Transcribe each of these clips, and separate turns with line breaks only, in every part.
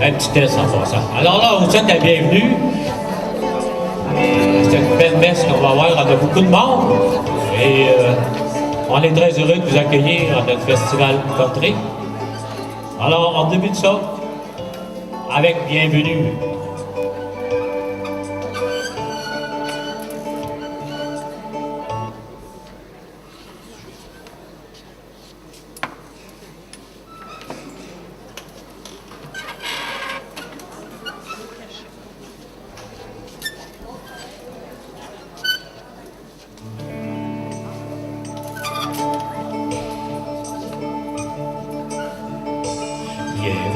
Un petit test en passant. Alors là, vous êtes la bienvenue. C'est une belle messe qu'on va avoir. On a beaucoup de monde. Et on est très heureux de vous accueillir à notre festival country. Alors, on débute ça avec Bienvenue.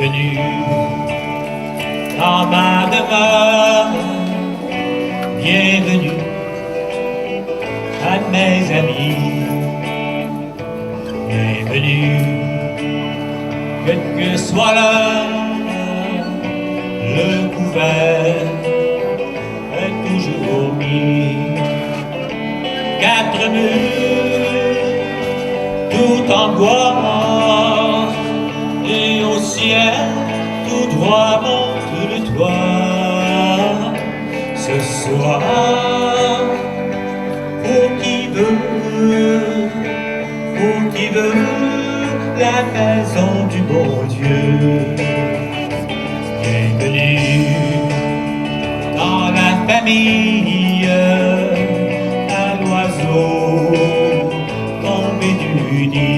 Bienvenue dans ma demeure, bienvenue à mes amis, bienvenue, quel que soit l'heure, le couvert est toujours mis, 4 murs, tout en bois, et au ciel, tout droit monte le toit. Ce soir, pour qui veut la maison du bon Dieu. Bienvenue dans la famille, à l'oiseau tombé du nid.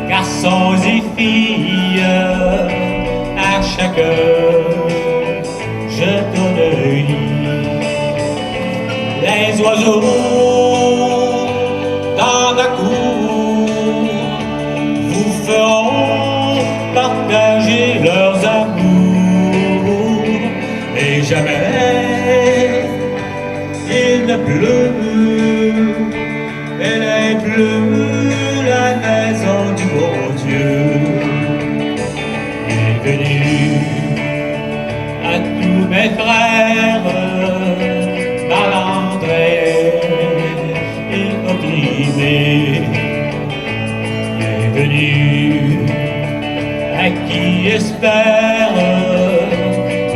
Garçons et filles, à chacun je donne un lit. Les oiseaux dans la cour vous feront partager leurs amours. Et jamais il ne pleut, elle est bleue, la maison du bon Dieu. Bienvenue à tous mes frères, malandrins et opprimés. Bienvenue à qui espère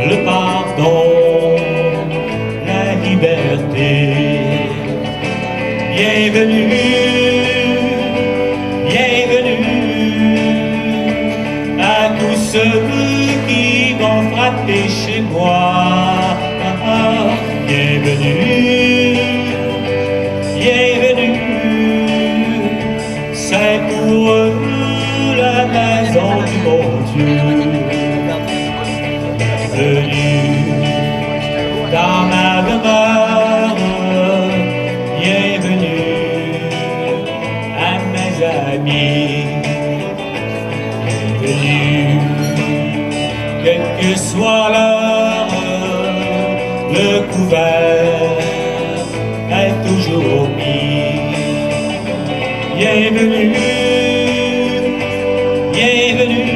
le pardon, la liberté. Bienvenue. Ceux qui vont frapper chez moi, bienvenue, bienvenue, c'est pour eux la maison du bon Dieu. Bienvenue dans ma demeure, bienvenue à mes amis, bienvenue. Quelle que soit l'heure, le couvert est toujours mis. Bienvenue, bienvenue.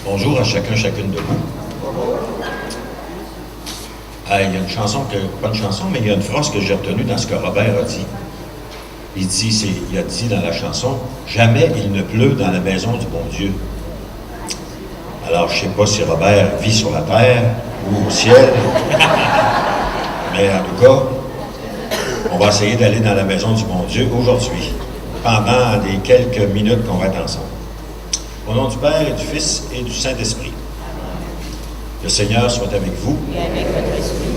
Bonjour à chacun, chacune de vous. Il y a une chanson, pas une chanson, mais il y a une phrase que j'ai retenue dans ce que Robert a dit. Il a dit dans la chanson, « Jamais il ne pleut dans la maison du bon Dieu. » Alors, je ne sais pas si Robert vit sur la terre ou au ciel, mais en tout cas, on va essayer d'aller dans la maison du bon Dieu aujourd'hui, pendant les quelques minutes qu'on va être ensemble. Au nom du Père et du Fils et du Saint-Esprit. Le Seigneur soit avec vous.
Et avec votre esprit.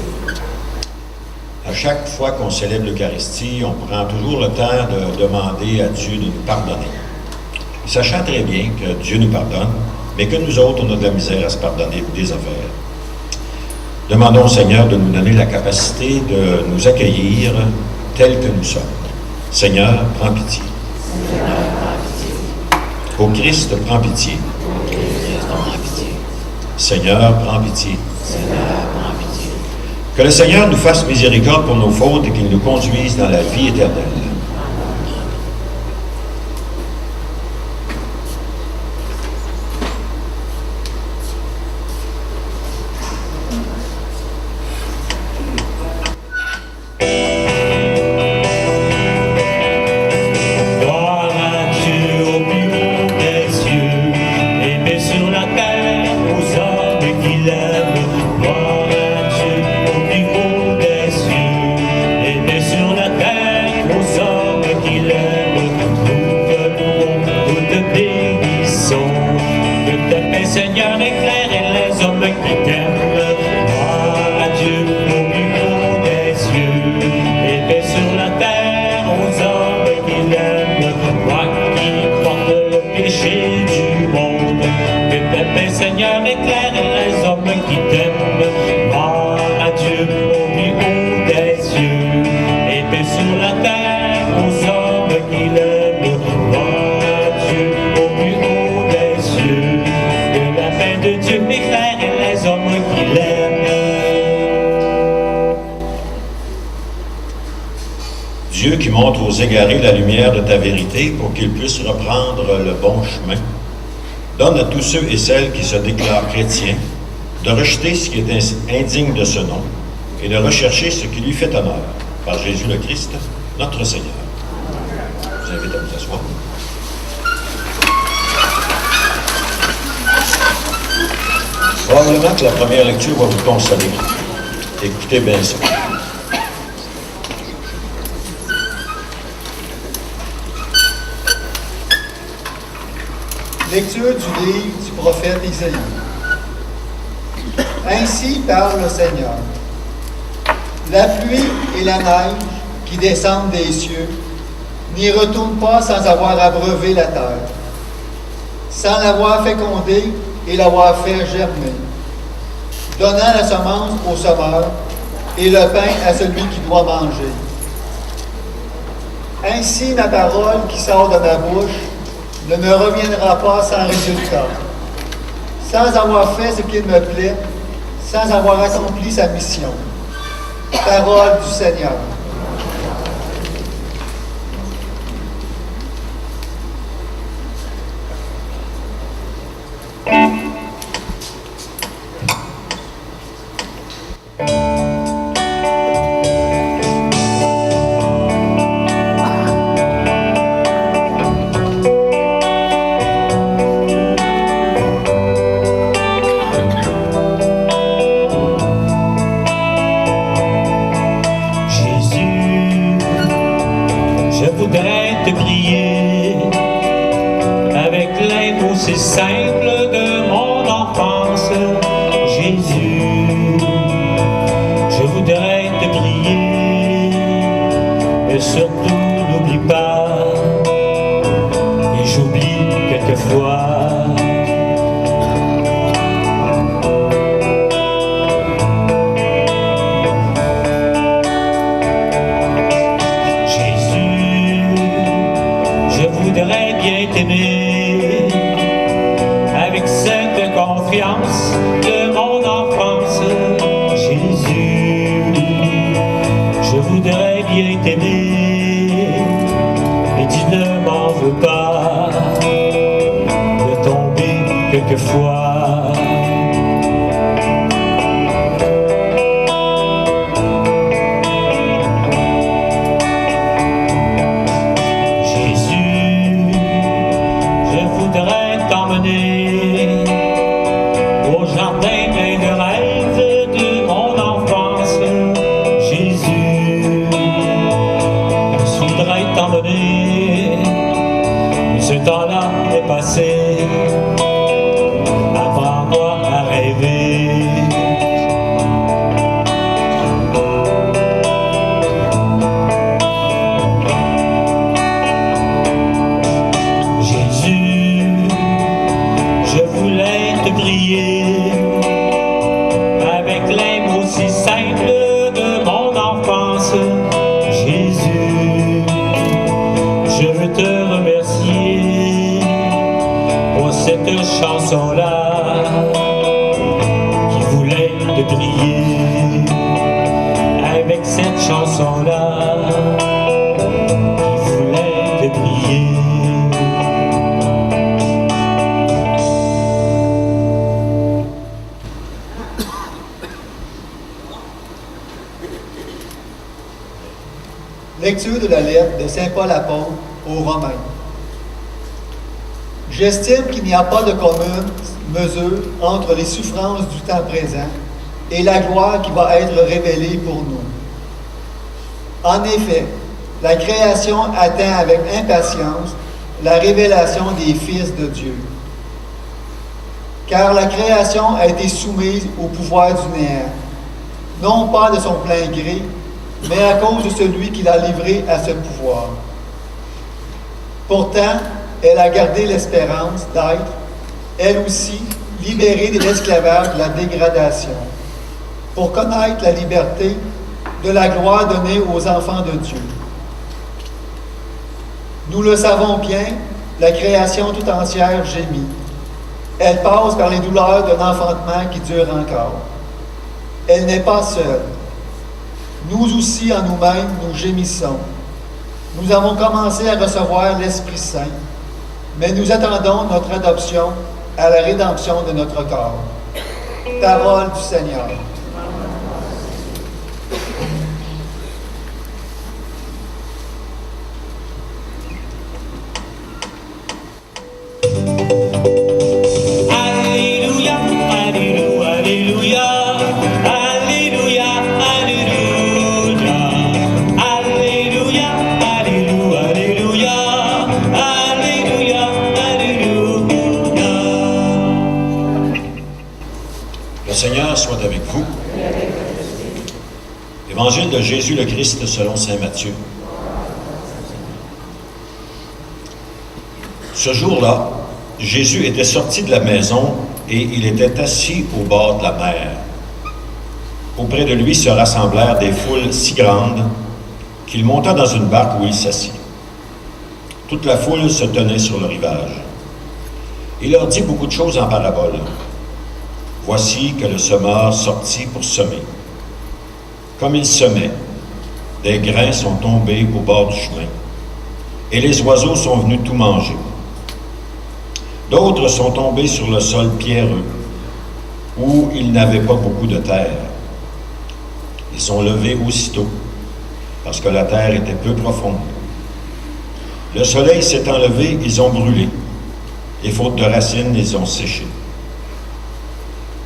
À chaque fois qu'on célèbre l'Eucharistie, on prend toujours le temps de demander à Dieu de nous pardonner. Sachant très bien que Dieu nous pardonne, mais que nous autres, on a de la misère à se pardonner des affaires. Demandons au Seigneur de nous donner la capacité de nous accueillir tels que nous sommes. Seigneur, prends pitié.
Seigneur, prends pitié.
Ô Christ, prends pitié.
Christ, prends pitié.
Seigneur, prends pitié.
Seigneur, prends pitié.
Que le Seigneur nous fasse miséricorde pour nos fautes et qu'il nous conduise dans la vie éternelle.
Seigneur éclaire les hommes qui t'aiment. Gloire à Dieu au plus haut des cieux, et paix sur la terre aux hommes qui l'aiment. Gloire à Dieu au plus haut des cieux, que la paix de Dieu éclaire les hommes qui l'aiment.
Dieu qui montre aux égarés la lumière de ta vérité pour qu'ils puissent reprendre le bon chemin, donne à tous ceux et celles qui se déclarent chrétiens de rejeter ce qui est indigne de ce nom et de rechercher ce qui lui fait honneur, par Jésus le Christ, notre Seigneur. Je vous invite à vous asseoir. Probablement que la première lecture va vous consoler. Écoutez bien ça.
Lecture du livre du prophète Isaïe. Ainsi parle le Seigneur. La pluie et la neige qui descendent des cieux n'y retournent pas sans avoir abreuvé la terre, sans l'avoir fécondée et l'avoir fait germer, donnant la semence au semeur et le pain à celui qui doit manger. Ainsi ma parole qui sort de ma bouche ne me reviendra pas sans résultat, sans avoir fait ce qu'il me plaît, sans avoir accompli sa mission. Parole du Seigneur.
C'est simple de mon enfance, Jésus. Je voudrais te prier, mais surtout n'oublie pas, et j'oublie quelquefois. Jésus, je voudrais bien t'aimer de mon enfance, Jésus. Je voudrais bien t'aimer, mais tu ne m'en veux pas de tomber quelquefois. Jésus, je voudrais t'emmener au jardin plein de rêves de mon enfance, Jésus. Je voudrais t'emmener, mais ce temps-là est passé. Apprends-moi à rêver. Jésus, je voulais te prier avec les mots si simples de mon enfance, Jésus. Je veux te remercier pour cette chanson-là qui voulait te prier, avec cette chanson-là qui voulait te prier.
Lecture de la lettre de Saint Paul apôtre aux Romains. J'estime qu'il n'y a pas de commune mesure entre les souffrances du temps présent et la gloire qui va être révélée pour nous. En effet, la création attend avec impatience la révélation des fils de Dieu. Car la création a été soumise au pouvoir du néant, non pas de son plein gré, mais à cause de celui qui l'a livré à ce pouvoir. Pourtant, elle a gardé l'espérance d'être, elle aussi, libérés de l'esclavage, de la dégradation, pour connaître la liberté de la gloire donnée aux enfants de Dieu. Nous le savons bien, la création tout entière gémit. Elle passe par les douleurs d'un enfantement qui dure encore. Elle n'est pas seule. Nous aussi, en nous-mêmes, nous gémissons. Nous avons commencé à recevoir l'Esprit Saint, mais nous attendons notre adoption à la rédemption de notre corps. Parole du Seigneur.
Alléluia, Alléluia, Alléluia, Alléluia, Alléluia, Alléluia, Alléluia, Alléluia, Alléluia.
Le Seigneur soit avec vous. Évangile de Jésus le Christ selon saint Matthieu. Ce jour-là, Jésus était sorti de la maison et il était assis au bord de la mer. Auprès de lui se rassemblèrent des foules si grandes qu'il monta dans une barque où il s'assit. Toute la foule se tenait sur le rivage. Il leur dit beaucoup de choses en parabole. Voici que le semeur sortit pour semer. Comme il semait, des grains sont tombés au bord du chemin, et les oiseaux sont venus tout manger. D'autres sont tombés sur le sol pierreux, où il n'avait pas beaucoup de terre. Ils sont levés aussitôt, parce que la terre était peu profonde. Le soleil s'étant levé, ils ont brûlé, et faute de racines, ils ont séché.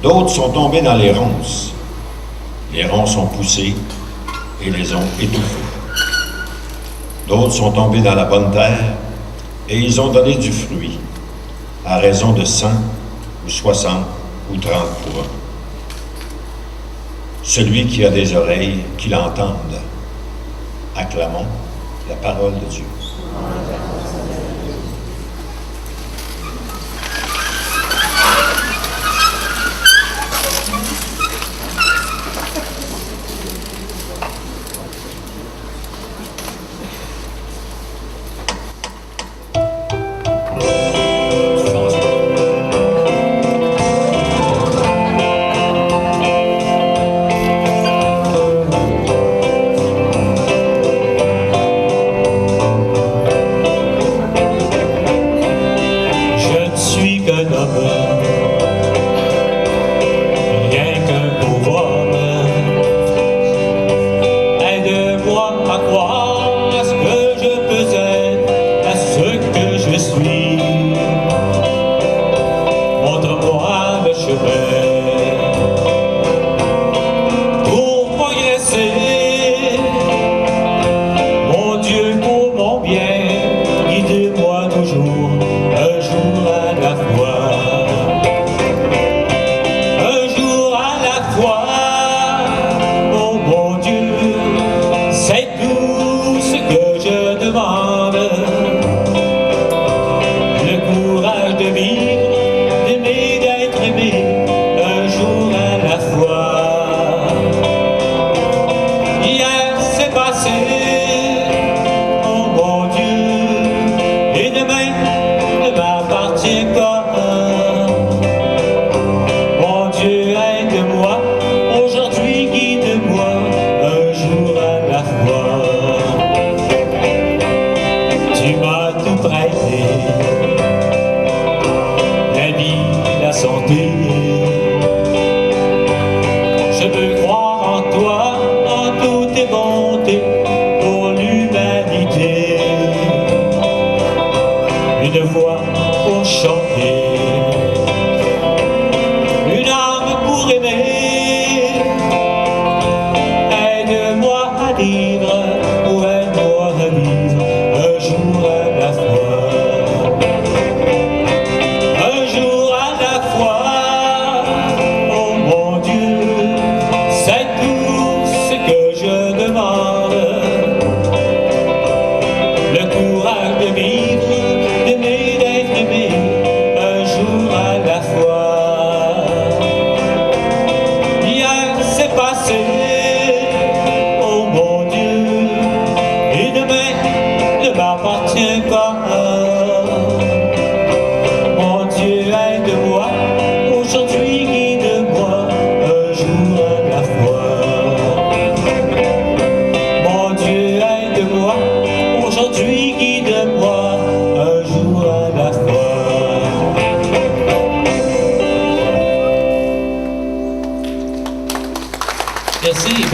D'autres sont tombés dans les ronces. Les ronces ont poussé et les ont étouffés. D'autres sont tombés dans la bonne terre, et ils ont donné du fruit, à raison de 100 ou 60 ou 30 pour un. Celui qui a des oreilles, qu'il entende. Acclamons la parole de Dieu.
Guide-moi toujours, un jour à la fois.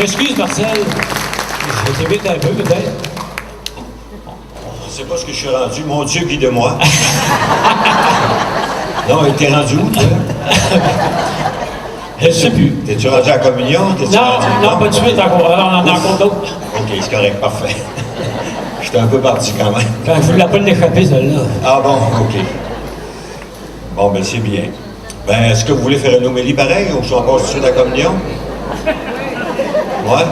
m'excuse, Marcel. Je t'évite un peu, peut-être.
Je sais pas ce que je suis rendu. Mon Dieu, guide-moi. Non, t'es rendu où, toi?
Je ne sais plus.
T'es-tu rendu à la communion?
Non, pas de suite encore. Alors, on en a encore d'autres.
OK, c'est correct, parfait. J'étais un peu parti quand même.
Quand je voulais pas l'échapper, celle-là.
Ah bon, OK. Bon, ben c'est bien. Ben, est-ce que vous voulez faire une homélie pareille ou je passe tout de suite à la communion? Ouais?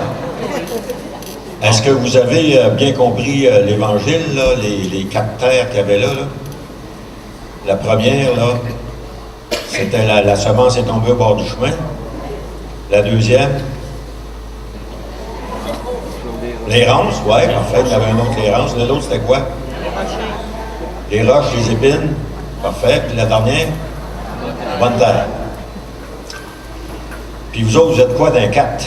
Est-ce que vous avez bien compris l'Évangile, là, les 4 terres qu'il y avait là? La première, là, c'était la semence est tombée au bord du chemin. La deuxième, les ronces, ouais, parfait. Il y avait un autre, les ronces. L'autre, c'était quoi? Les roches, les épines. Parfait. Puis la dernière, bonne terre. Puis vous autres, vous êtes quoi d'un 4?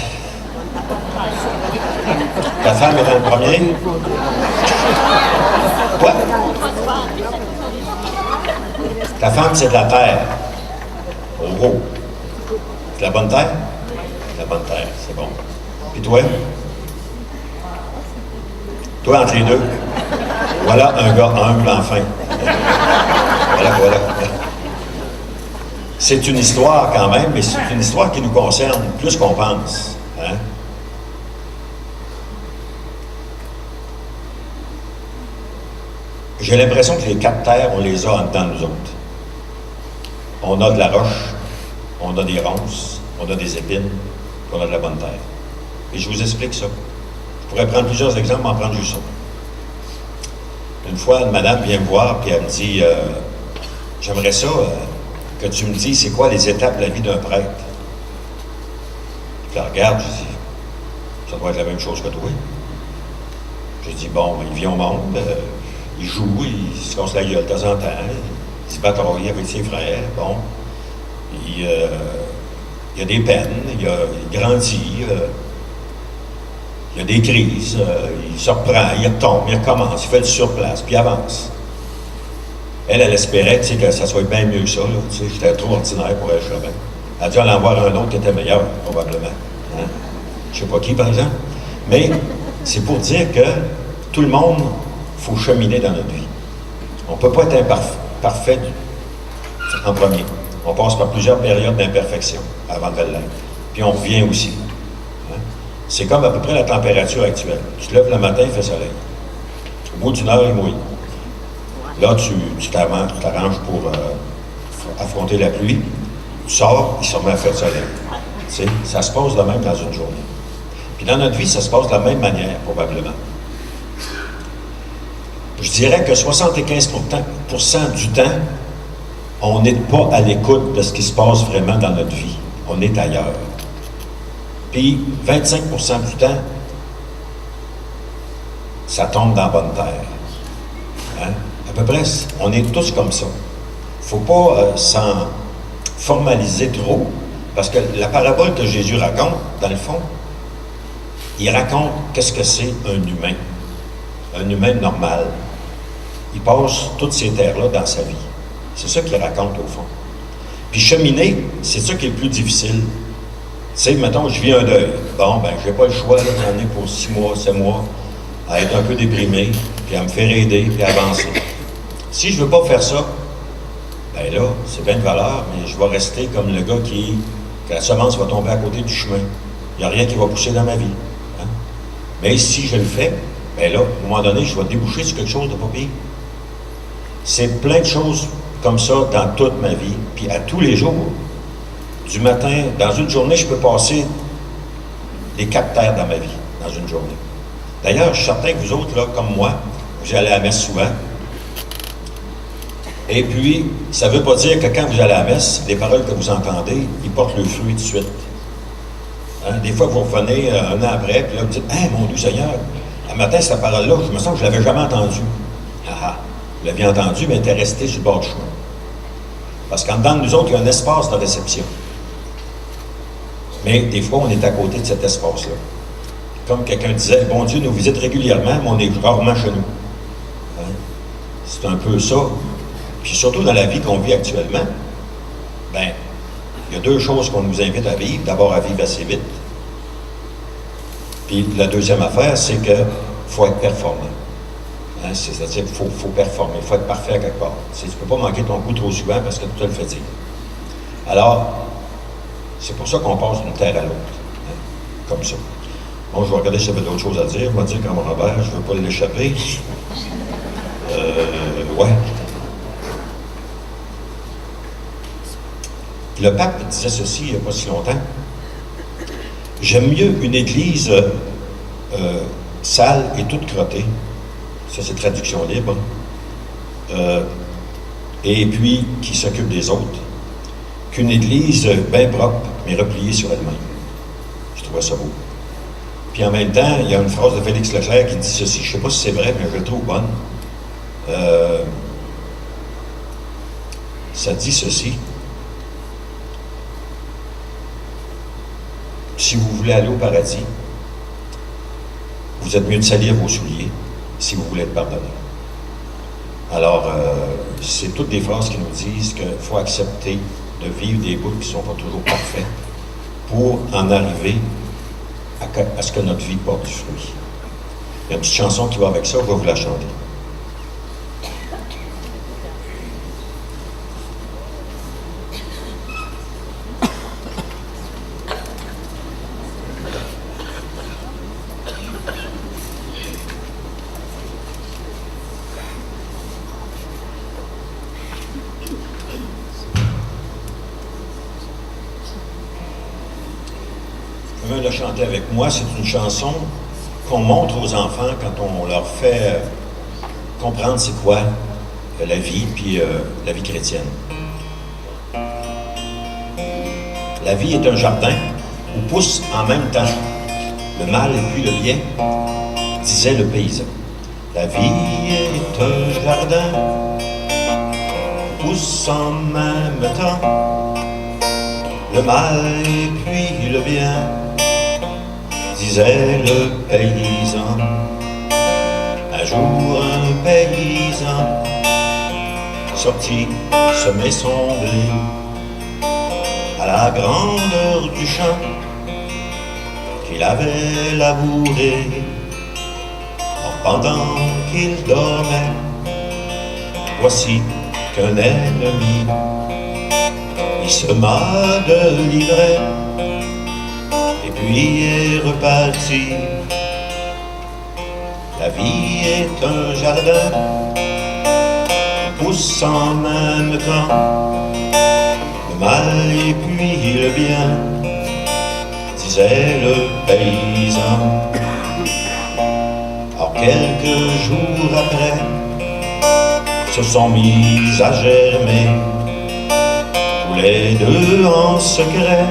Ta femme est dans le premier? Quoi? Ta femme, c'est de la terre. Au gros. C'est la bonne terre? La bonne terre, c'est bon. Puis toi? Toi, entre les deux? Voilà un gars humble, enfin. Voilà. C'est une histoire quand même, mais c'est une histoire qui nous concerne plus qu'on pense. Hein? J'ai l'impression que les 4 terres, on les a en dedans de nous autres. On a de la roche, on a des ronces, on a des épines, puis on a de la bonne terre. Et je vous explique ça. Je pourrais prendre plusieurs exemples, m'en prendre juste ça. Une fois, une madame vient me voir, puis elle me dit j'aimerais ça que tu me dises c'est quoi les étapes de la vie d'un prêtre. Je la regarde, je dis ça doit être la même chose que toi. Je dis bon, il vit au monde, il joue, il se casse la gueule de temps en temps, il se bataille avec ses frères, bon. Il y a des peines, il grandit, il y a des crises, il se reprend, il retombe, il recommence, il fait du surplace, puis il avance. Elle espérait que ça soit bien mieux que ça. J'étais trop ordinaire pour elle chemin. Elle a dû en voir un autre qui était meilleur, probablement. Hein? Je ne sais pas qui, par exemple. Mais c'est pour dire que tout le monde, il faut cheminer dans notre vie. On ne peut pas être parfait en premier. On passe par plusieurs périodes d'imperfection avant de l'être. Puis on revient aussi. Hein? C'est comme à peu près la température actuelle. Tu te lèves le matin, il fait soleil. Au bout d'une heure, il mouille. Là, tu t'arranges pour affronter la pluie. Tu sors, il se remet à faire soleil. Ça se passe de même dans une journée. Puis dans notre vie, ça se passe de la même manière, probablement. Je dirais que 75% du temps, on n'est pas à l'écoute de ce qui se passe vraiment dans notre vie. On est ailleurs. Puis 25% du temps, ça tombe dans la bonne terre. Hein? À peu près, on est tous comme ça. Il ne faut pas s'en formaliser trop, parce que la parabole que Jésus raconte, dans le fond, il raconte qu'est-ce que c'est un humain normal. Il passe toutes ces terres-là dans sa vie. C'est ça qu'il raconte au fond. Puis cheminer, c'est ça qui est le plus difficile. Tu sais, mettons, je vis un deuil. Bon, ben, j'ai pas le choix, là, j'en ai pour 6 mois, 7 mois, à être un peu déprimé, puis à me faire aider, puis à avancer. Si je veux pas faire ça, ben là, c'est bien de valeur, mais je vais rester comme le gars que la semence va tomber à côté du chemin. Il n'y a rien qui va pousser dans ma vie. Hein? Mais si je le fais, ben là, à un moment donné, je vais déboucher sur quelque chose de pas pire. C'est plein de choses comme ça dans toute ma vie, puis à tous les jours. Du matin, dans une journée, je peux passer les 4 terres dans ma vie, dans une journée. D'ailleurs, je suis certain que vous autres, là, comme moi, vous allez à la messe souvent. Et puis, ça ne veut pas dire que quand vous allez à la messe, les paroles que vous entendez, ils portent le fruit tout de suite. Hein? Des fois, vous revenez un an après, puis là, vous dites « Hein, mon Dieu Seigneur, un matin, cette parole-là, je me sens que je ne l'avais jamais entendue. » Ah ah, vous l'aviez entendue, mais elle était restée sur le bord du chemin. Parce qu'en dedans de nous autres, il y a un espace de réception. Mais des fois, on est à côté de cet espace-là. Comme quelqu'un disait, bon Dieu nous visite régulièrement, mais on est rarement chez nous. Hein? C'est un peu ça. Puis surtout dans la vie qu'on vit actuellement, ben, il y a 2 choses qu'on nous invite à vivre. D'abord, à vivre assez vite. Puis la deuxième affaire, c'est qu'il faut être performant. Hein, c'est-à-dire qu'il faut performer, il faut être parfait à quelque part. Tu ne peux pas manquer ton coup trop souvent parce que tu te le fais dire. Alors, c'est pour ça qu'on passe d'une terre à l'autre, hein, comme ça. Bon, je vais regarder si j'avais d'autres choses à dire. Je vais dire comme Robert, je ne veux pas l'échapper. Ouais. Le pape disait ceci il n'y a pas si longtemps. J'aime mieux une église sale et toute crottée. Ça, c'est traduction libre. Et puis, qui s'occupe des autres, qu'une église bien propre, mais repliée sur elle-même. Je trouvais ça beau. Puis en même temps, il y a une phrase de Félix Leclerc qui dit ceci. Je ne sais pas si c'est vrai, mais je la trouve bonne. Ça dit ceci. Si vous voulez aller au paradis, vous êtes mieux de salir vos souliers si vous voulez être pardonné. Alors, c'est toutes des phrases qui nous disent qu'il faut accepter de vivre des bouts qui ne sont pas toujours parfaits pour en arriver à ce que notre vie porte du fruit. Il y a une petite chanson qui va avec ça, je vais vous la chanter. Vous pouvez la chanter avec moi. C'est une chanson qu'on montre aux enfants quand on leur fait comprendre c'est quoi la vie, puis la vie chrétienne. La vie est un jardin où poussent en même temps le mal et puis le bien, disait le paysan. La vie est un jardin où poussent en même temps le mal et puis le bien, disait le paysan. Un jour un paysan sortit semer son blé à la grandeur du champ qu'il avait labouré. Or pendant qu'il dormait, voici qu'un ennemi il sema de l'ivraie et puis est reparti. La vie est un jardin où pousse en même temps le mal et puis le bien, disait le paysan. Or quelques jours après se sont mis à germer tous les deux en secret,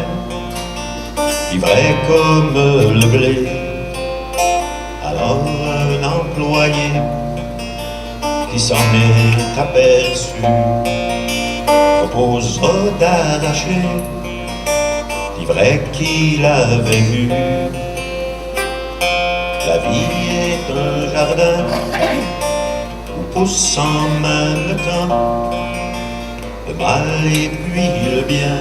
ivraie comme le blé. Alors un employé qui s'en est aperçu proposera d'arracher l'ivraie qu'il avait vue. La vie est un jardin où pousse en même temps le mal et puis le bien,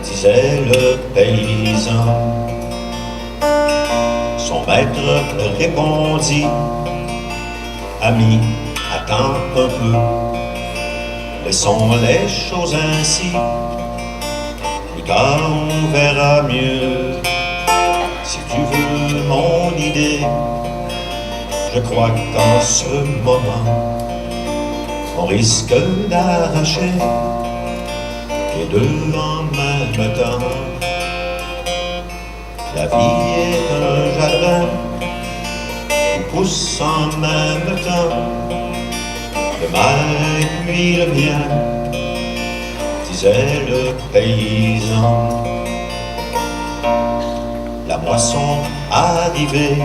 disait le paysan. Son maître répondit: ami, attends un peu, laissons les choses ainsi, plus tard on verra mieux. Si tu veux mon idée, je crois qu'en ce moment on risque d'arracher les deux en même temps. La vie est un jardin où pousse en même temps le mal et puis le bien, disait le paysan. La moisson arrivée,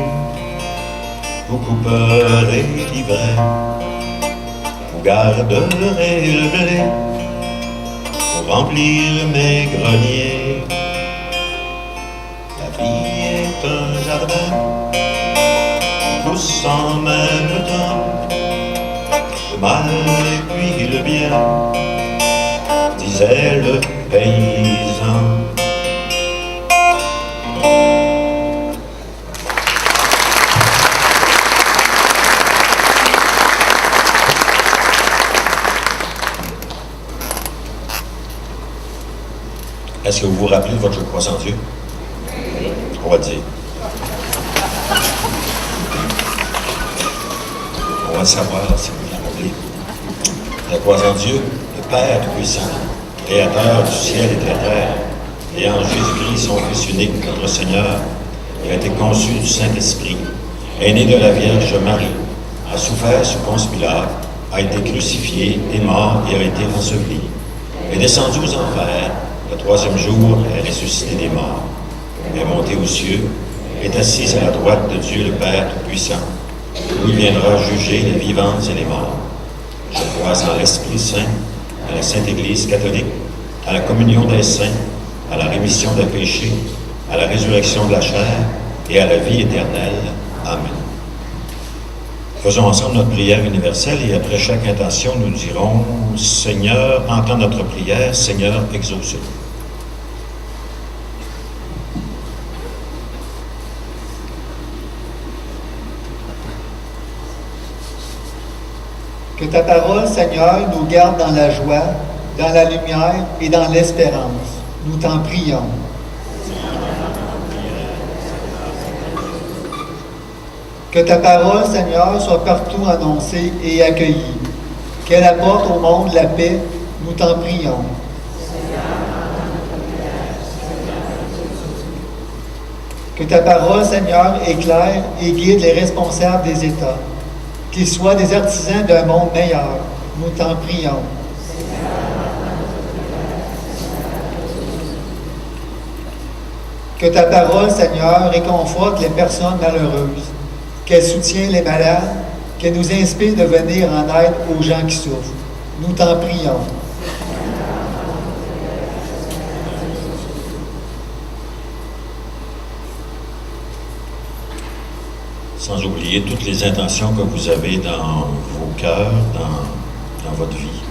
vous couperez l'ivraie, vous garderez le blé pour remplir mes greniers. La vie est un jardin où pousse en même temps le mal et puis le bien, disait le paysan. Est-ce que vous vous rappelez de votre je crois en Dieu? On va le dire. On va le savoir si vous vous rappelez. Je crois en Dieu, le Père Tout-Puissant, Créateur du ciel et de la terre, et en Jésus-Christ, son Fils unique, notre Seigneur, qui a été conçu du Saint-Esprit, est né de la Vierge Marie, a souffert sous Ponce Pilate, a été crucifié, est mort et a été enseveli, est descendu aux enfers, le troisième jour est ressuscité des morts, est monté aux cieux, est assis à la droite de Dieu le Père Tout-Puissant, où il viendra juger les vivants et les morts. Je crois en l'Esprit Saint, à la Sainte Église catholique, à la communion des saints, à la rémission des péchés, à la résurrection de la chair et à la vie éternelle. Amen. Faisons ensemble notre prière universelle et après chaque intention, nous dirons « Seigneur, entends notre prière, Seigneur, exauce-nous. »
Que ta parole, Seigneur, nous garde dans la joie, dans la lumière et dans l'espérance. Nous t'en prions. Que ta parole, Seigneur, soit partout annoncée et accueillie. Qu'elle apporte au monde la paix. Nous t'en prions. Que ta parole, Seigneur, éclaire et guide les responsables des États. Qu'ils soient des artisans d'un monde meilleur. Nous t'en prions. Que ta parole, Seigneur, réconforte les personnes malheureuses, qu'elle soutienne les malades, qu'elle nous inspire de venir en aide aux gens qui souffrent. Nous t'en prions.
Sans oublier toutes les intentions que vous avez dans vos cœurs, dans votre vie,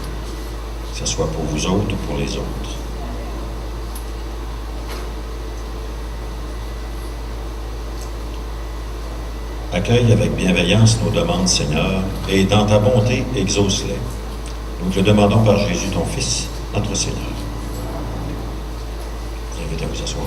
que ce soit pour vous autres ou pour les autres. Accueille avec bienveillance nos demandes, Seigneur, et dans ta bonté, exauce-les. Nous te le demandons par Jésus, ton Fils, notre Seigneur. Je vous invite à vous asseoir.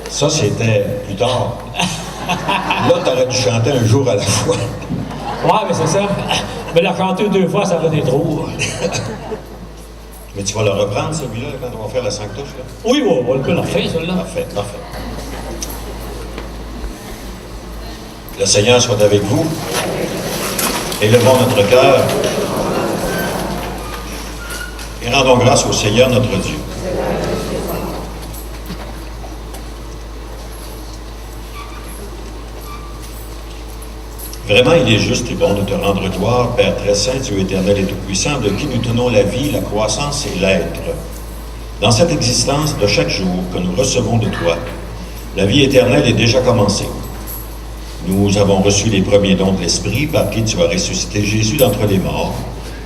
Ça, c'était plus tard. Là, t'aurais dû chanter un jour à la fois.
Ouais, mais c'est ça. Mais la chanter 2 fois, ça va être trop.
Mais tu vas le reprendre, celui-là, quand on va faire la 5 touches, là?
Oui, on peut la faire, celle-là.
Parfait, parfait. Le Seigneur soit avec vous. Élevons notre cœur. Et rendons grâce au Seigneur notre Dieu. Vraiment, il est juste et bon de te rendre gloire, Père très saint, Dieu éternel et tout-puissant, de qui nous tenons la vie, la croissance et l'être. Dans cette existence de chaque jour que nous recevons de toi, la vie éternelle est déjà commencée. Nous avons reçu les premiers dons de l'Esprit par qui tu as ressuscité Jésus d'entre les morts,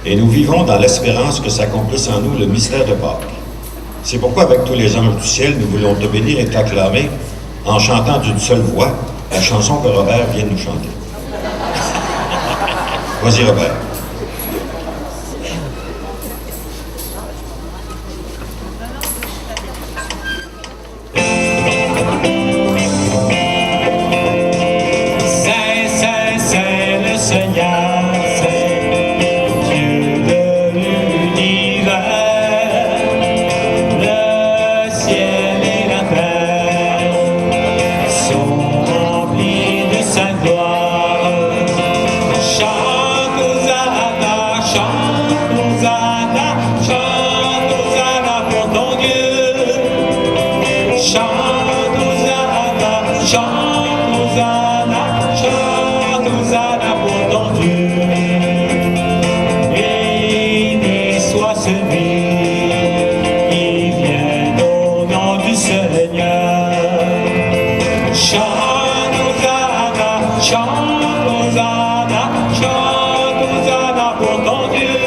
et nous vivons dans l'espérance que s'accomplisse en nous le mystère de Pâques. C'est pourquoi, avec tous les anges du ciel, nous voulons te bénir et t'acclamer en chantant d'une seule voix la chanson que Robert vient de nous chanter. Vas-y, Robert.
C'est le Seigneur, c'est Dieu de l'univers. Le ciel et la terre sont remplis de sa gloire. Chante Hosanna, chante Hosanna, chante Hosanna pour ton Dieu. Chante Hosanna, chante Hosanna, chante Hosanna pour ton Dieu. Béni soit celui qui vient au nom du Seigneur. Chante Hosanna, chante Hosanna, chante Hosanna pour ton Dieu.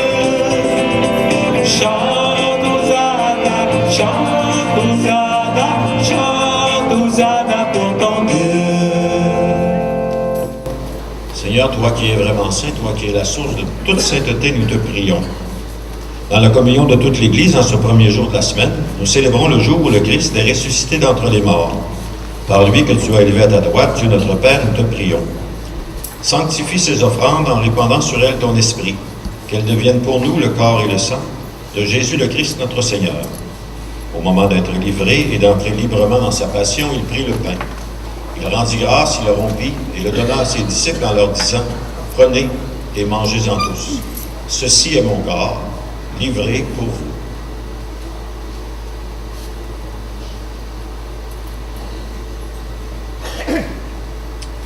Chante Hosanna, chante Hosanna, chante Hosanna pour ton Dieu.
Seigneur, toi qui es vraiment saint, toi qui es la source de toute sainteté, nous te prions. Dans la communion de toute l'Église, en ce premier jour de la semaine, nous célébrons le jour où le Christ est ressuscité d'entre les morts. Par lui que tu as élevé à ta droite, Dieu notre Père, nous te prions. Sanctifie ces offrandes en répandant sur elles ton esprit, qu'elles deviennent pour nous le corps et le sang de Jésus le Christ notre Seigneur. Au moment d'être livré et d'entrer librement dans sa passion, il prit le pain. Il rendit grâce, il le rompit et le donna à ses disciples en leur disant, « Prenez et mangez-en tous. Ceci est mon corps, livré pour vous. »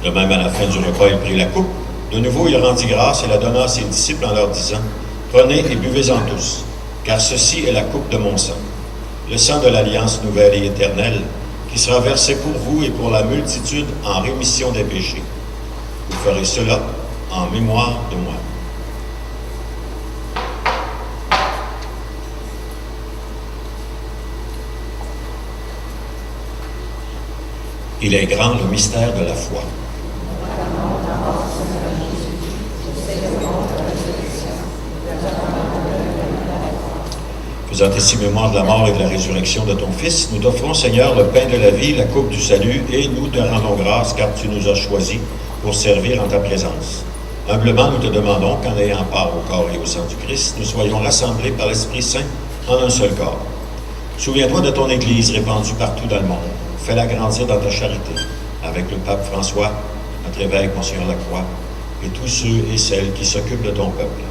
De même, à la fin du repas, il prit la coupe. De nouveau, il rendit grâce et la donna à ses disciples en leur disant, « Prenez et buvez-en tous, car ceci est la coupe de mon sang, le sang de l'alliance nouvelle et éternelle, qui sera versé pour vous et pour la multitude en rémission des péchés. Vous ferez cela en mémoire de moi. » Il est grand le mystère de la foi. Faisant ainsi mémoire de la mort et de la résurrection de ton Fils, nous t'offrons, Seigneur, le pain de la vie, la coupe du salut, et nous te rendons grâce car tu nous as choisis pour servir en ta présence. Humblement, nous te demandons qu'en ayant part au corps et au sang du Christ, nous soyons rassemblés par l'Esprit Saint en un seul corps. Souviens-toi de ton Église répandue partout dans le monde. Fais-la grandir dans ta charité, avec le pape François, notre évêque, Monseigneur Lacroix, et tous ceux et celles qui s'occupent de ton peuple.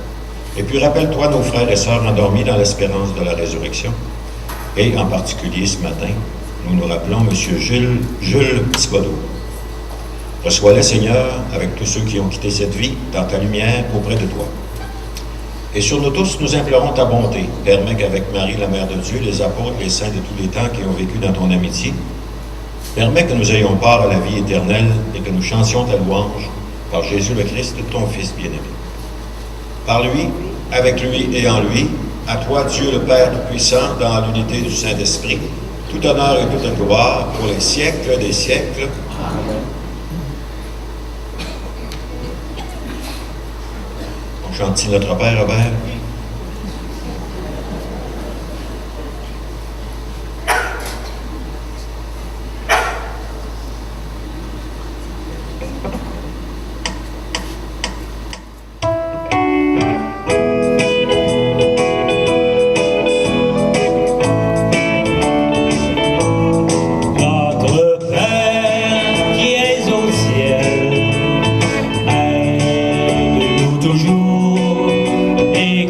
Et puis rappelle-toi nos frères et sœurs endormis dans l'espérance de la résurrection. Et en particulier ce matin, nous nous rappelons M. Jules Thibodeau. Reçois-les, Seigneur, avec tous ceux qui ont quitté cette vie, dans ta lumière, auprès de toi. Et sur nous tous, nous implorons ta bonté. Permets qu'avec Marie, la Mère de Dieu, les apôtres, les saints de tous les temps qui ont vécu dans ton amitié, permets que nous ayons part à la vie éternelle et que nous chantions ta louange par Jésus le Christ, ton Fils bien-aimé. Par lui, avec lui et en lui, à toi, Dieu le Père Tout-Puissant, dans l'unité du Saint-Esprit, tout honneur et toute gloire pour les siècles des siècles. Amen. On chante notre Père, Robert.
Toujours et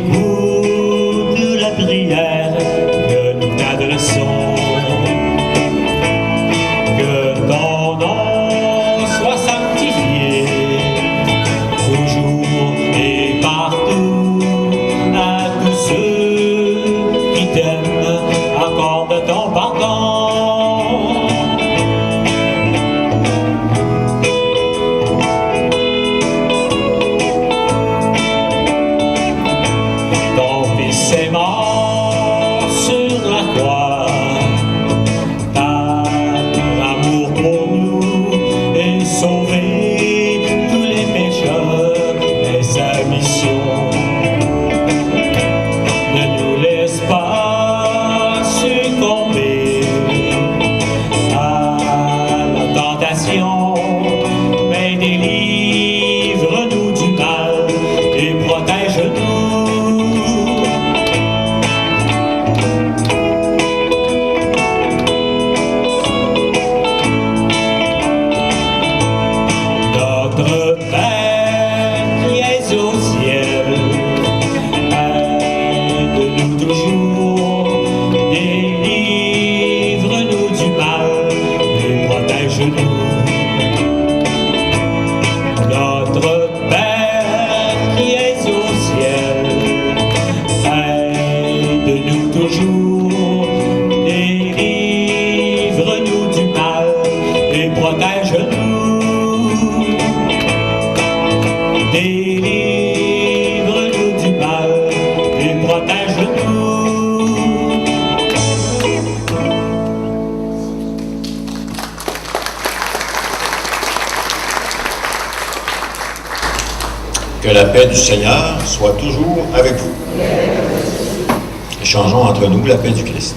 genoux. Notre Père qui es au ciel, aide-nous toujours, délivre-nous du mal et protège-nous. Délivre-nous du mal et protège-nous.
Que la paix du Seigneur soit toujours avec vous. Échangeons entre nous la paix du Christ.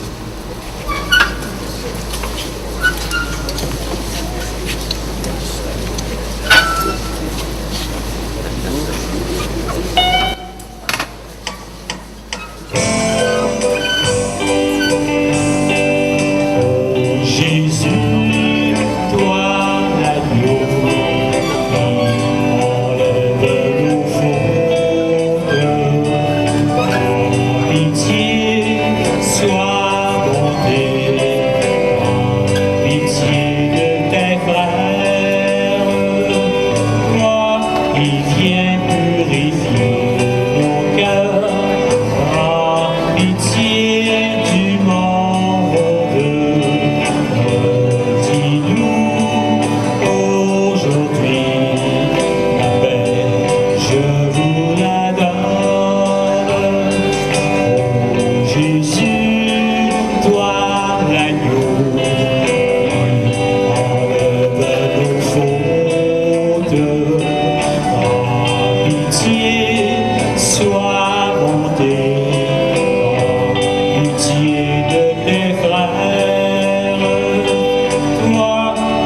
Jésus, toi l'agneau, enlève nos fautes. Pitié, sois bonté, pitié de tes frères. Toi qui viens purifier nos cœurs, prends pitié du monde. Dis-nous aujourd'hui la paix, je vous la donne. Oh Jésus, toi l'agneau, enlève nos fautes. En pitié, sois bonté, en pitié de tes frères. Toi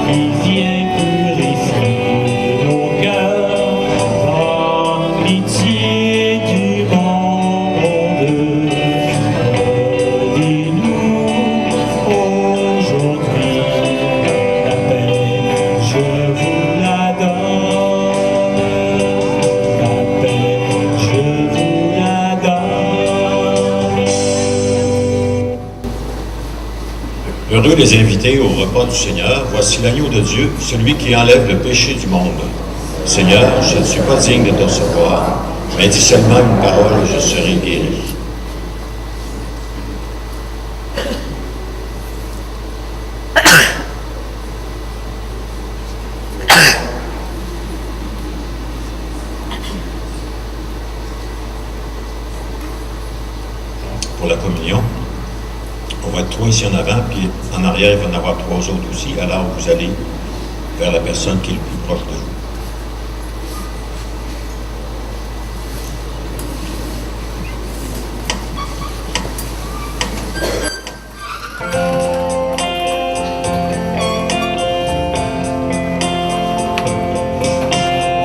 qui viens purifier nos cœurs, en pitié du monde. Dis-nous aujourd'hui la paix, je vous la donne. La paix, je vous la donne.
Heureux les invités au repas du Seigneur. Voici l'agneau de Dieu, celui qui enlève le péché du monde. Seigneur, je ne suis pas digne de te recevoir, mais dis seulement une parole et je serai guéri. Pour la communion, on va être 3 ici en avant, puis en arrière, il va y en avoir 3 autres aussi. Alors, vous allez vers la personne qui est le plus proche de vous.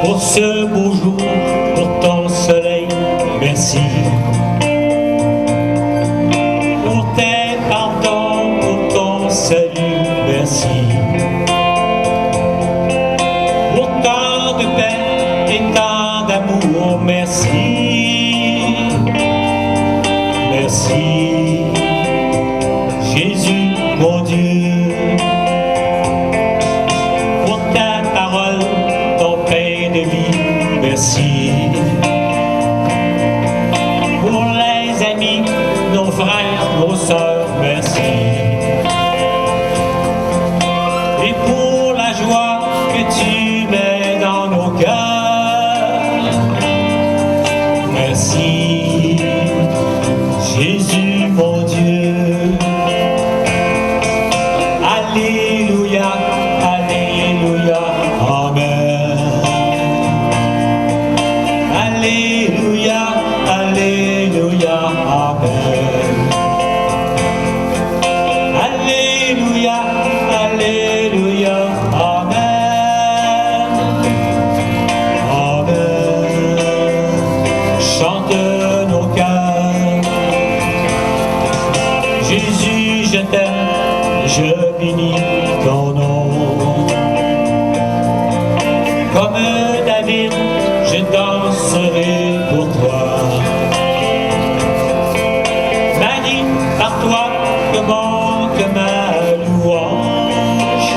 Pour ce beau jour, pour ton soleil, merci. Pour tes pardons, pour ton salut, merci. Pour tant de paix et tant d'amour, merci. Merci, Jésus, mon Dieu. Pour ta parole, ton pain de vie, merci. Pour les amis, nos frères, nos sœurs, merci. Et pour la joie que tu mets dans nos cœurs, merci. Jésus, mon Dieu. Alléluia, Alléluia, Amen. Alléluia, Alléluia, Amen. Alléluia, Alléluia, Amen. Amen. Chante nos cœurs. Jésus, je t'aime, je bénis ton nom. Comme David, je danserai pour toi. Manie par toi que manque ma louange.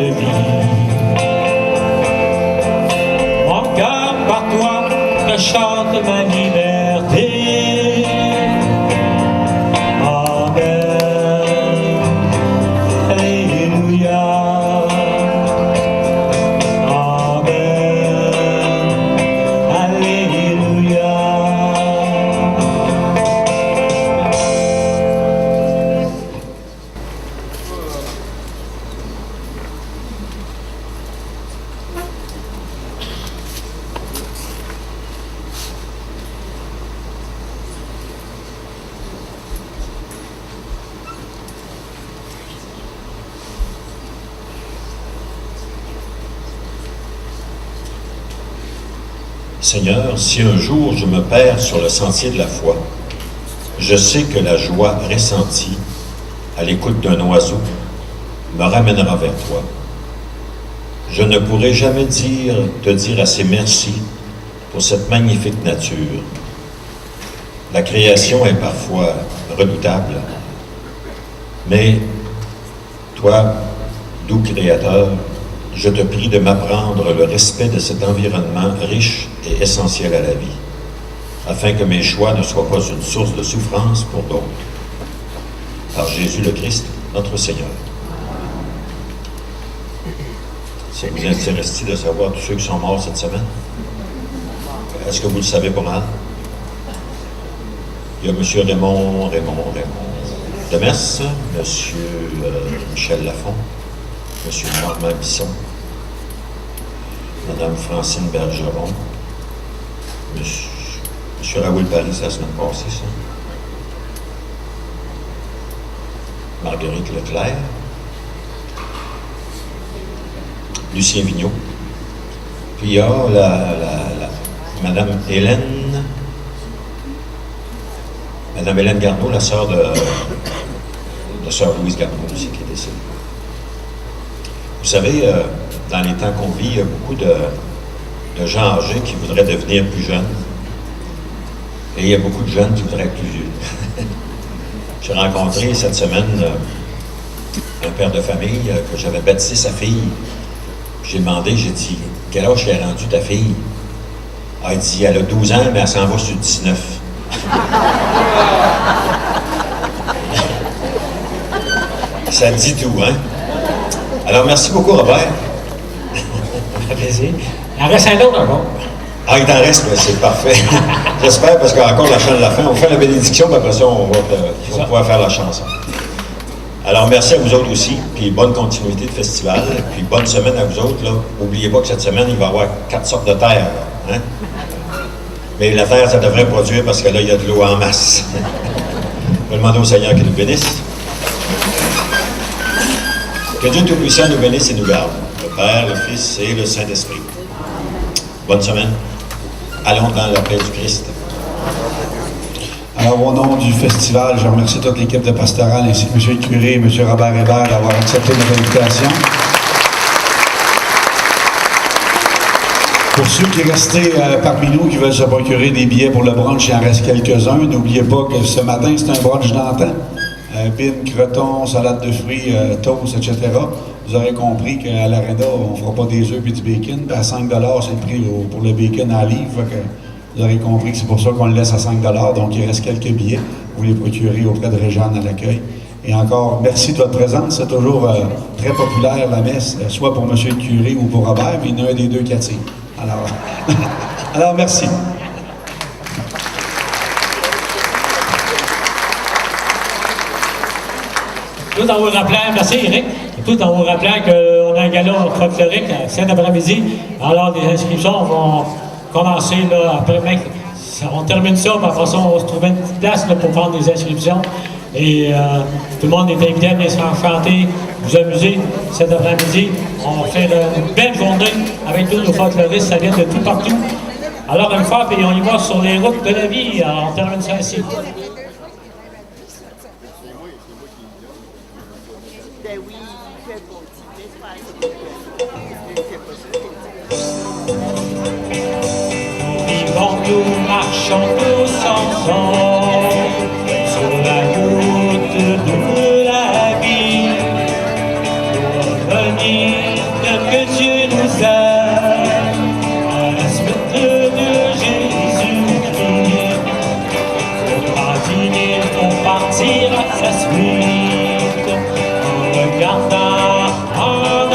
de vie. Mon cœur par toi te chante ma liberté. Amen. Alléluia. Amen. Alléluia.
Seigneur, si un jour je me perds sur le sentier de la foi, je sais que la joie ressentie à l'écoute d'un oiseau me ramènera vers toi. Je ne pourrai jamais te dire assez merci pour cette magnifique nature. La création est parfois redoutable, mais toi, doux Créateur, je te prie de m'apprendre le respect de cet environnement riche et essentiel à la vie, afin que mes choix ne soient pas une source de souffrance pour d'autres. Par Jésus le Christ, notre Seigneur. Ça vous intéresse-t-il de savoir tous ceux qui sont morts cette semaine? Est-ce que vous le savez pas mal? Il y a M. Raymond Demers, M. Michel Lafont, M. Normand Bisson, Mme Francine Bergeron, M. Raoul Paris la semaine passée, ça. Marguerite Leclerc, Lucien Vigneault. Puis il y a Mme Hélène Garneau, la sœur de sœur Louise Garneau aussi, qui est décédée. Vous savez, dans les temps qu'on vit, il y a beaucoup de gens âgés qui voudraient devenir plus jeunes. Et il y a beaucoup de jeunes qui voudraient être plus vieux. J'ai rencontré cette semaine un père de famille que j'avais baptisé sa fille. J'ai demandé, j'ai dit, quel âge est rendu ta fille? Ah, il dit, elle a 12 ans, mais elle s'en va sur 19. Ça dit tout, hein? Alors, merci beaucoup, Robert.
Ça fait plaisir. Il en reste un autre encore.
Ah, il t'en reste, mais c'est parfait. J'espère, parce qu'encore la fin de la fin, on fait la bénédiction, puis après ça, on va pouvoir faire la chanson. Alors, merci à vous autres aussi, puis bonne continuité de festival, puis bonne semaine à vous autres. N'oubliez pas que cette semaine, il va y avoir 4 sortes de terre. Hein? Mais la terre, ça devrait produire parce que là, il y a de l'eau en masse. Je vais demander au Seigneur qu'il nous bénisse. Que Dieu Tout-Puissant nous bénisse et nous garde. Le Père, le Fils et le Saint-Esprit. Bonne semaine. Allons dans la paix du Christ.
Alors, au nom du festival, je remercie toute l'équipe de pastoral ainsi que M. le curé et M. Robert Hébert d'avoir accepté notre invitation. Pour ceux qui restaient parmi nous, qui veulent se procurer des billets pour le brunch, il en reste quelques-uns. N'oubliez pas que ce matin, c'est un brunch d'antan. Bine, croton, salade de fruits, toast, etc. Vous aurez compris qu'à l'Arena, on ne fera pas des œufs et du bacon. Puis à 5 $, c'est le prix pour le bacon à livre. Vous aurez compris que c'est pour ça qu'on le laisse à 5 $. Donc, il reste quelques billets. Vous les procurez auprès de Réjeanne à l'accueil. Et encore, merci de votre présence. C'est toujours très populaire, la messe, soit pour M. le curé ou pour Robert, mais il y en a un des deux qui attire. Alors, merci.
Tout en vous rappelant, merci Eric, tout en vous rappelant qu'on a un gala folklorique cet après-midi. Alors, les inscriptions vont commencer là, après, on termine ça, mais après ça, on va se trouver une petite place là, pour prendre des inscriptions. Et tout le monde est invité à venir se chanter, vous amuser cet après-midi. On va faire une belle journée avec tous nos folkloristes, ça vient de tout partout. Alors, une fois, puis on y va sur les routes de la vie. Alors, on termine ça ici.
Ben oui, il fait beau, mais c'est pas
Vivons, nous marchons tous ensemble sur la route de la vie pour revenir que Dieu nous aime, à la suite de Jésus-Christ. Faudra dîner pour partir à sa suite, en regardant en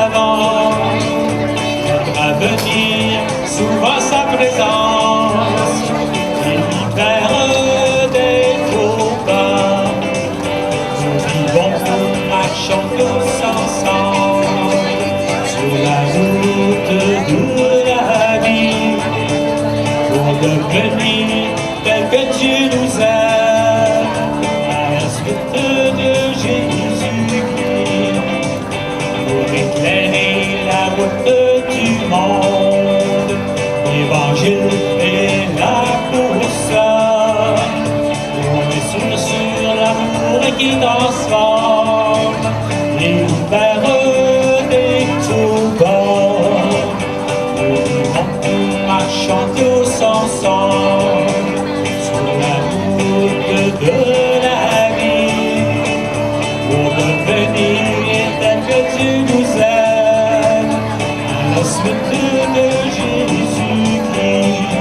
avant. Faudra venir souvent sa présence, et libère des faux-pas. Nous vivons, nous marchons tous ensemble sur la route de la vie, pour devenir tel que Dieu nous aime, à la suite de Jésus-Christ, pour éclairer la route du monde. L'évangile est la boussole, on est sur l'amour qui transforme, et libère des tout bords. Nous marchons tous ensemble sur la route de la vie, pour devenir tel que Dieu nous aime, à la suite de Jésus-Christ,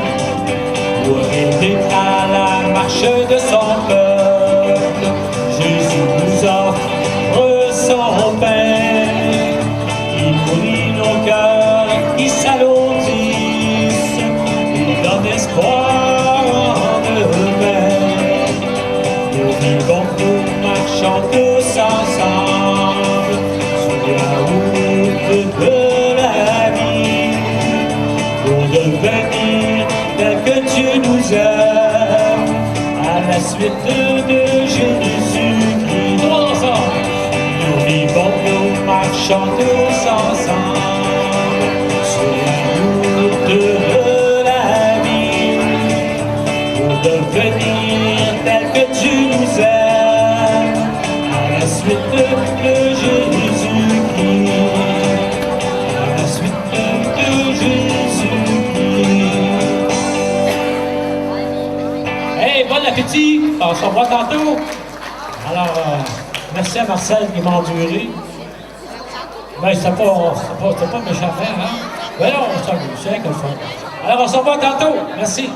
pour aider à la marche de son peuple. Jésus nous offre son pain, il nourrit nos cœurs qui s'alourdissent, il donne espoir en demain. Nous vivons, nous marchons tous ensemble sur la route de la vie, pour devenir tel que Dieu nous aime, à la suite de Jésus-Christ. Nous ensemble, nous vivons, nous marchons tous ensemble sur la route de la vie, pour devenir tel que Dieu nous aime, à la suite de Jésus-Christ, à la suite de Jésus-Christ. Hey, bon appétit! On se revoit tantôt. Alors, merci à Marcel qui m'a enduré. Ben, c'était pas méchant, hein? Ben non, c'est rien que le fun. Alors, on se revoit tantôt. Merci.